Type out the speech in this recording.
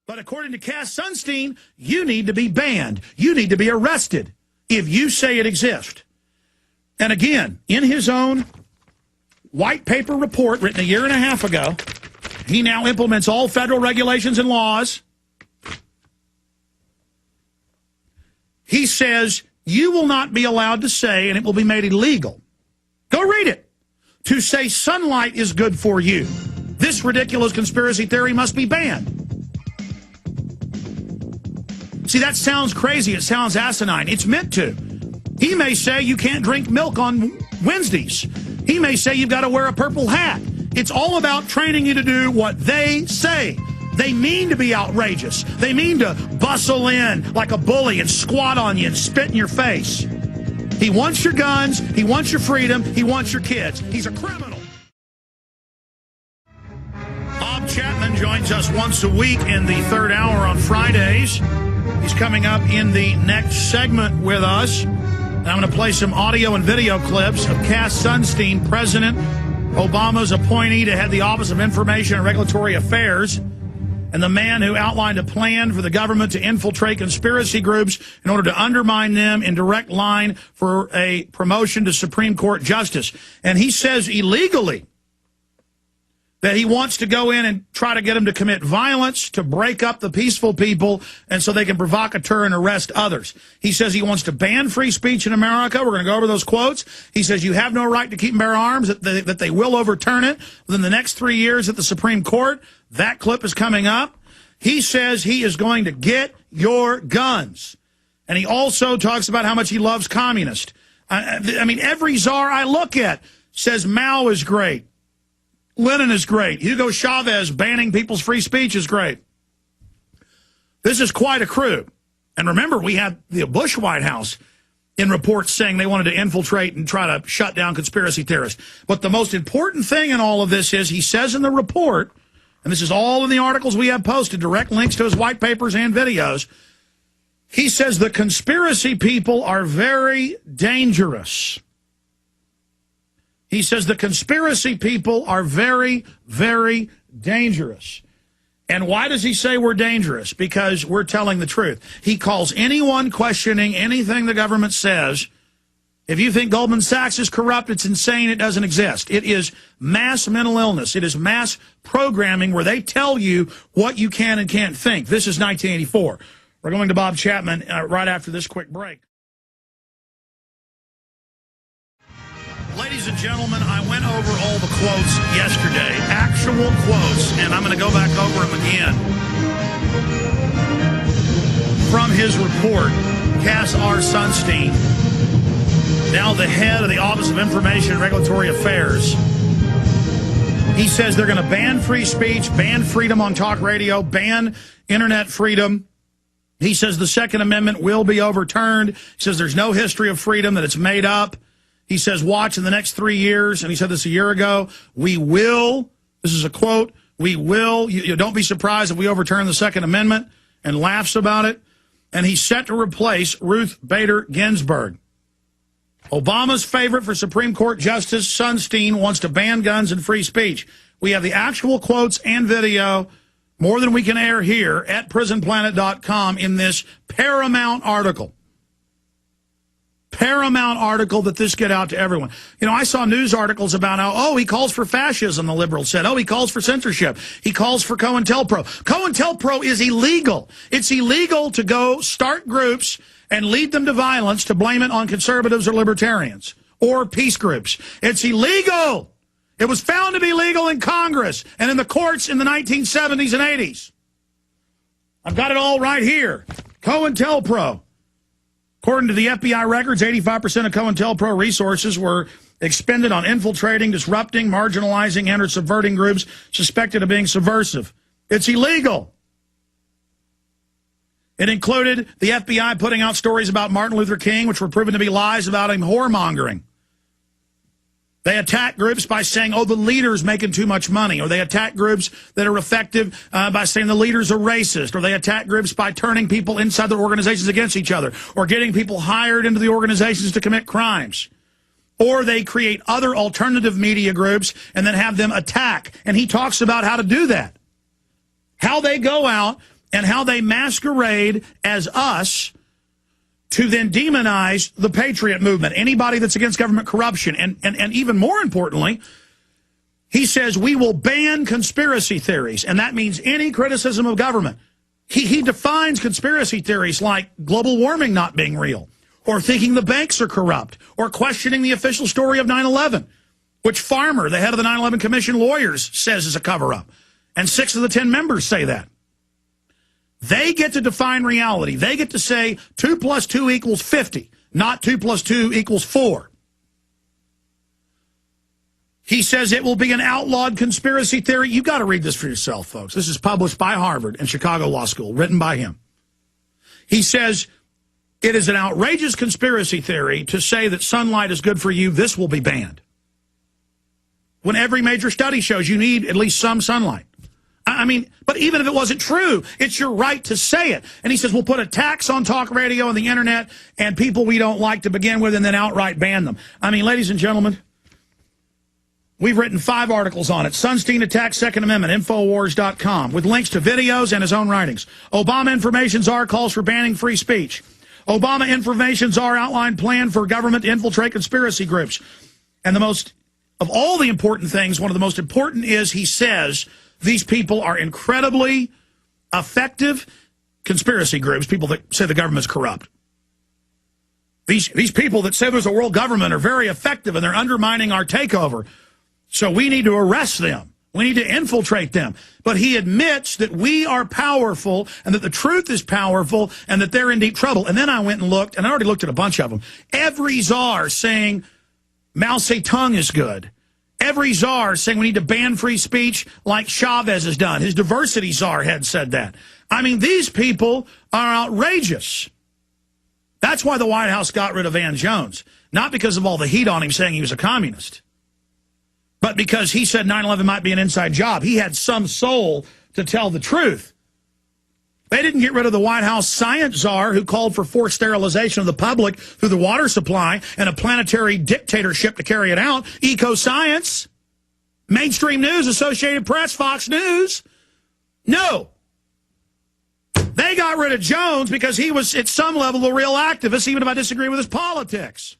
But according to Cass Sunstein, you need to be banned. You need to be arrested if you say it exists. And again, in his own white paper report written a year and a half ago, he now implements all federal regulations and laws. He says you will not be allowed to say, and it will be made illegal. Go read it. To say sunlight is good for you. This ridiculous conspiracy theory must be banned. See, that sounds crazy. It sounds asinine. It's meant to. He may say you can't drink milk on Wednesdays. He may say you've got to wear a purple hat. It's all about training you to do what they say. They mean to be outrageous. They mean to bustle in like a bully and squat on you and spit in your face. He wants your guns. He wants your freedom. He wants your kids. He's a criminal. Bob Chapman joins us once a week in the third hour on Fridays. He's coming up in the next segment with us. And I'm going to play some audio and video clips of Cass Sunstein, President Obama's appointee to head the Office of Information and Regulatory Affairs, and the man who outlined a plan for the government to infiltrate conspiracy groups in order to undermine them in direct line for a promotion to Supreme Court justice. And he says illegally that he wants to go in and try to get them to commit violence, to break up the peaceful people, and so they can provocateur and arrest others. He says he wants to ban free speech in America. We're going to go over those quotes. He says you have no right to keep and bear arms, that they will overturn it within the next 3 years at the Supreme Court. That clip is coming up. He says he is going to get your guns. And he also talks about how much he loves communists. I mean, every czar I look at says Mao is great. Lenin is great. Hugo Chavez banning people's free speech is great. This is quite a crew. And remember, we had the Bush White House in reports saying they wanted to infiltrate and try to shut down conspiracy theorists. But the most important thing in all of this is he says in the report, and this is all in the articles we have posted, direct links to his white papers and videos, he says the conspiracy people are very dangerous. He says the conspiracy people are very, very dangerous. And why does he say we're dangerous? Because we're telling the truth. He calls anyone questioning anything the government says, if you think Goldman Sachs is corrupt, it's insane, it doesn't exist. It is mass mental illness. It is mass programming where they tell you what you can and can't think. This is 1984. We're going to Bob Chapman right after this quick break. Ladies and gentlemen, I went over all the quotes yesterday, actual quotes, and I'm going to go back over them again. From his report, Cass R. Sunstein, now the head of the Office of Information and Regulatory Affairs, he says they're going to ban free speech, ban freedom on talk radio, ban internet freedom. He says the Second Amendment will be overturned. He says there's no history of freedom, that it's made up. He says, watch in the next 3 years, and he said this a year ago, we will, this is a quote, we will, you don't be surprised if we overturn the Second Amendment, and laughs about it. And he's set to replace Ruth Bader Ginsburg. Obama's favorite for Supreme Court Justice, Sunstein, wants to ban guns and free speech. We have the actual quotes and video, more than we can air here, at prisonplanet.com in this Paramount article. Paramount article that this get out to everyone. You know, I saw news articles about how, he calls for fascism, the liberals said. He calls for censorship. He calls for COINTELPRO. COINTELPRO is illegal. It's illegal to go start groups and lead them to violence to blame it on conservatives or libertarians or peace groups. It's illegal. It was found to be legal in Congress and in the courts in the 1970s and 80s. I've got it all right here. COINTELPRO. According to the FBI records, 85% of COINTELPRO resources were expended on infiltrating, disrupting, marginalizing, and or subverting groups suspected of being subversive. It's illegal. It included the FBI putting out stories about Martin Luther King, which were proven to be lies about him whoremongering. They attack groups by saying, the leader's making too much money. Or they attack groups that are effective by saying the leaders are racist. Or they attack groups by turning people inside their organizations against each other. Or getting people hired into the organizations to commit crimes. Or they create other alternative media groups and then have them attack. And he talks about how to do that. How they go out and how they masquerade as us to then demonize the patriot movement, anybody that's against government corruption. And even more importantly, he says we will ban conspiracy theories, and that means any criticism of government. He defines conspiracy theories like global warming not being real, or thinking the banks are corrupt, or questioning the official story of 9/11, which Farmer, the head of the 9/11 Commission lawyers, says is a cover-up. And 6 of the 10 members say that. They get to define reality. They get to say 2 + 2 = 50, not 2 + 2 = 4. He says it will be an outlawed conspiracy theory. You've got to read this for yourself, folks. This is published by Harvard and Chicago Law School, written by him. He says it is an outrageous conspiracy theory to say that sunlight is good for you. This will be banned. When every major study shows you need at least some sunlight. I mean, but even if it wasn't true, it's your right to say it. And he says we'll put a tax on talk radio and the internet and people we don't like to begin with and then outright ban them. I mean, ladies and gentlemen, we've written 5 articles on it. Sunstein attacks Second Amendment, Infowars.com, with links to videos and his own writings. Obama Information Czar calls for banning free speech. Obama Information Czar outlined plan for government to infiltrate conspiracy groups. And the most, of all the important things, one of the most important is he says these people are incredibly effective conspiracy groups, people that say the government's corrupt. These people that say there's a world government are very effective and they're undermining our takeover. So we need to arrest them. We need to infiltrate them. But he admits that we are powerful and that the truth is powerful and that they're in deep trouble. And then I went and looked, and I already looked at a bunch of them. Every czar saying Mao Zedong is good. Every czar saying we need to ban free speech like Chavez has done. His diversity czar had said that. I mean, these people are outrageous. That's why the White House got rid of Van Jones. Not because of all the heat on him saying he was a communist, but because he said 9/11 might be an inside job. He had some soul to tell the truth. They didn't get rid of the White House science czar who called for forced sterilization of the public through the water supply and a planetary dictatorship to carry it out. Eco-science, mainstream news, Associated Press, Fox News. No. They got rid of Jones because he was, at some level, a real activist, even if I disagree with his politics.